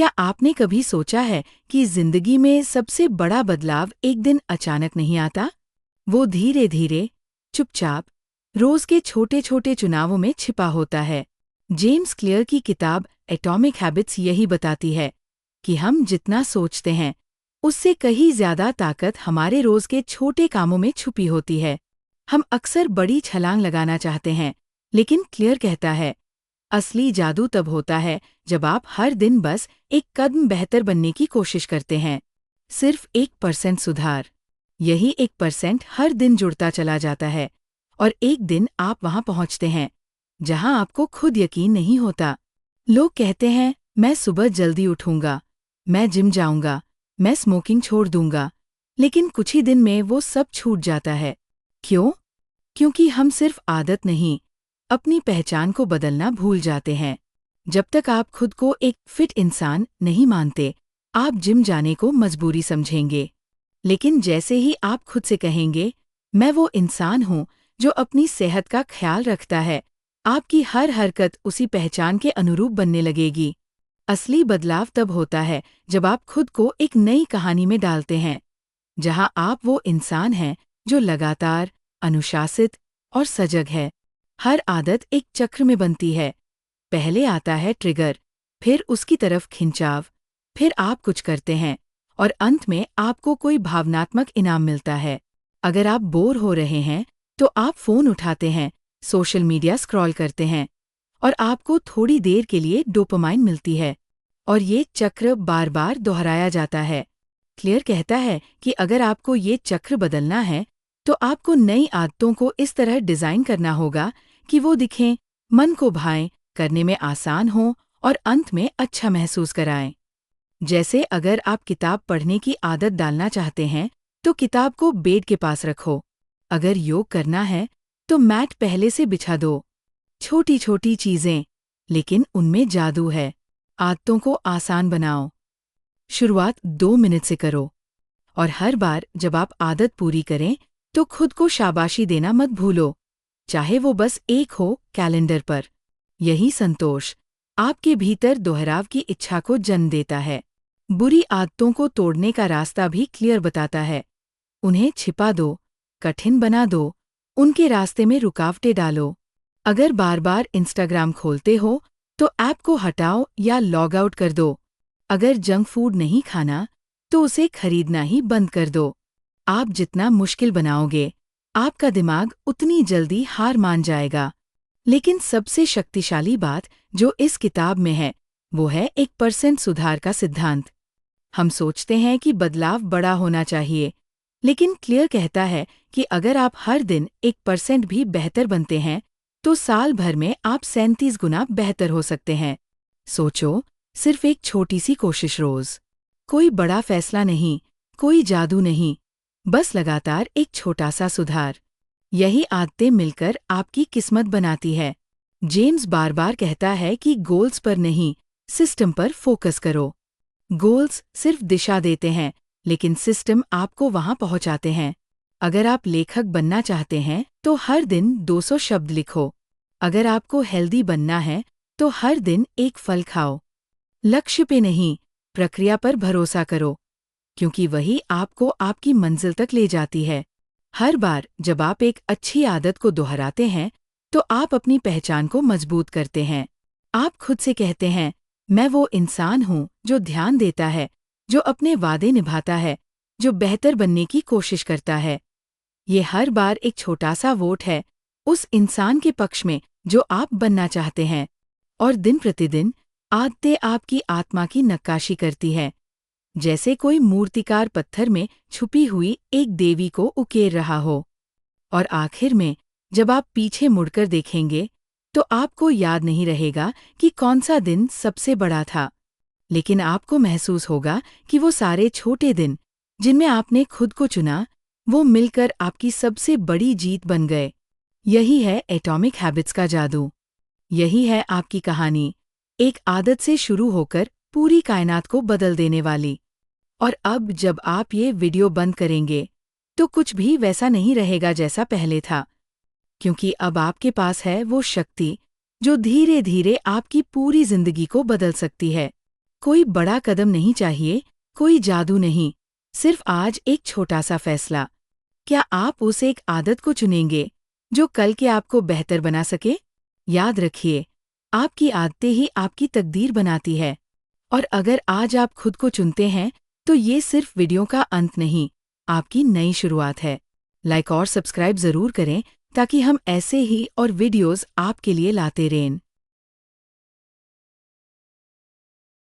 क्या आपने कभी सोचा है कि जिंदगी में सबसे बड़ा बदलाव एक दिन अचानक नहीं आता? वो धीरे धीरे, चुपचाप, रोज के छोटे छोटे चुनावों में छिपा होता है। जेम्स क्लियर की किताब एटॉमिक हैबिट्स यही बताती है कि हम जितना सोचते हैं उससे कहीं ज्यादा ताकत हमारे रोज के छोटे कामों में छुपी होती है। हम अक्सर बड़ी छलांग लगाना चाहते हैं, लेकिन क्लियर कहता है असली जादू तब होता है जब आप हर दिन बस एक कदम बेहतर बनने की कोशिश करते हैं। सिर्फ 1% सुधार, यही 1% हर दिन जुड़ता चला जाता है, और एक दिन आप वहां पहुंचते हैं जहां आपको खुद यकीन नहीं होता। लोग कहते हैं मैं सुबह जल्दी उठूंगा, मैं जिम जाऊंगा, मैं स्मोकिंग छोड़ दूंगा, लेकिन कुछ ही दिन में वो सब छूट जाता है। क्यों? क्योंकि हम सिर्फ आदत नहीं, अपनी पहचान को बदलना भूल जाते हैं। जब तक आप खुद को एक फिट इंसान नहीं मानते, आप जिम जाने को मजबूरी समझेंगे। लेकिन जैसे ही आप खुद से कहेंगे, मैं वो इंसान हूँ जो अपनी सेहत का ख्याल रखता है, आपकी हर हरकत उसी पहचान के अनुरूप बनने लगेगी। असली बदलाव तब होता है जब आप खुद को एक नई कहानी में डालते हैं, जहां आप वो इंसान हैं जो लगातार, अनुशासित और सजग है। हर आदत एक चक्र में बनती है। पहले आता है ट्रिगर, फिर उसकी तरफ खिंचाव, फिर आप कुछ करते हैं, और अंत में आपको कोई भावनात्मक इनाम मिलता है। अगर आप बोर हो रहे हैं, तो आप फोन उठाते हैं, सोशल मीडिया स्क्रॉल करते हैं, और आपको थोड़ी देर के लिए डोपामाइन मिलती है, और ये चक्र बार बार दोहराया जाता है। क्लियर कहता है कि अगर आपको ये चक्र बदलना है, तो आपको नई आदतों को इस तरह डिजाइन करना होगा कि वो दिखें, मन को भाएं, करने में आसान हो और अंत में अच्छा महसूस कराएं। जैसे अगर आप किताब पढ़ने की आदत डालना चाहते हैं, तो किताब को बेड के पास रखो। अगर योग करना है, तो मैट पहले से बिछा दो। छोटी छोटी चीजें, लेकिन उनमें जादू है। आदतों को आसान बनाओ। शुरुआत 2 मिनट से करो, और हर बार जब आप आदत पूरी करें, तो खुद को शाबाशी देना मत भूलो, चाहे वो बस एक हो कैलेंडर पर। यही संतोष आपके भीतर दोहराव की इच्छा को जन्म देता है। बुरी आदतों को तोड़ने का रास्ता भी क्लियर बताता है। उन्हें छिपा दो, कठिन बना दो, उनके रास्ते में रुकावटें डालो। अगर बार बार इंस्टाग्राम खोलते हो, तो ऐप को हटाओ या लॉग आउट कर दो। अगर जंक फूड नहीं खाना, तो उसे खरीदना ही बंद कर दो। आप जितना मुश्किल बनाओगे, आपका दिमाग उतनी जल्दी हार मान जाएगा। लेकिन सबसे शक्तिशाली बात जो इस किताब में है, वो है 1% सुधार का सिद्धांत। हम सोचते हैं कि बदलाव बड़ा होना चाहिए, लेकिन क्लियर कहता है कि अगर आप हर दिन 1% भी बेहतर बनते हैं, तो साल भर में आप 37 गुना बेहतर हो सकते हैं। सोचो, सिर्फ एक छोटी सी कोशिश रोज। कोई बड़ा फैसला नहीं, कोई जादू नहीं, बस लगातार एक छोटा सा सुधार। यही आदतें मिलकर आपकी किस्मत बनाती है। जेम्स बार बार कहता है कि गोल्स पर नहीं, सिस्टम पर फोकस करो। गोल्स सिर्फ दिशा देते हैं, लेकिन सिस्टम आपको वहां पहुंचाते हैं। अगर आप लेखक बनना चाहते हैं, तो हर दिन 200 शब्द लिखो। अगर आपको हेल्दी बनना है, तो हर दिन एक फल खाओ। लक्ष्य पे नहीं, प्रक्रिया पर भरोसा करो, क्योंकि वही आपको आपकी मंजिल तक ले जाती है। हर बार जब आप एक अच्छी आदत को दोहराते हैं, तो आप अपनी पहचान को मजबूत करते हैं। आप खुद से कहते हैं, मैं वो इंसान हूँ जो ध्यान देता है, जो अपने वादे निभाता है, जो बेहतर बनने की कोशिश करता है। ये हर बार एक छोटा सा वोट है उस इंसान के पक्ष में जो आप बनना चाहते हैं। और दिन प्रतिदिन आदतें आपकी आत्मा की नक्काशी करती है, जैसे कोई मूर्तिकार पत्थर में छुपी हुई एक देवी को उकेर रहा हो। और आखिर में जब आप पीछे मुड़कर देखेंगे, तो आपको याद नहीं रहेगा कि कौन सा दिन सबसे बड़ा था, लेकिन आपको महसूस होगा कि वो सारे छोटे दिन जिनमें आपने खुद को चुना, वो मिलकर आपकी सबसे बड़ी जीत बन गए। यही है एटॉमिक हैबिट्स का जादू। यही है आपकी कहानी, एक आदत से शुरू होकर पूरी कायनात को बदल देने वाली। और अब जब आप ये वीडियो बंद करेंगे, तो कुछ भी वैसा नहीं रहेगा जैसा पहले था, क्योंकि अब आपके पास है वो शक्ति जो धीरे धीरे आपकी पूरी जिंदगी को बदल सकती है। कोई बड़ा कदम नहीं चाहिए, कोई जादू नहीं, सिर्फ आज एक छोटा सा फैसला। क्या आप उस एक आदत को चुनेंगे जो कल के आपको बेहतर बना सके? याद रखिए, आपकी आदतें ही आपकी तकदीर बनाती है। और अगर आज आप खुद को चुनते हैं, तो ये सिर्फ वीडियो का अंत नहीं, आपकी नई शुरुआत है। लाइक और सब्सक्राइब जरूर करें ताकि हम ऐसे ही और वीडियोस आपके लिए लाते रहें।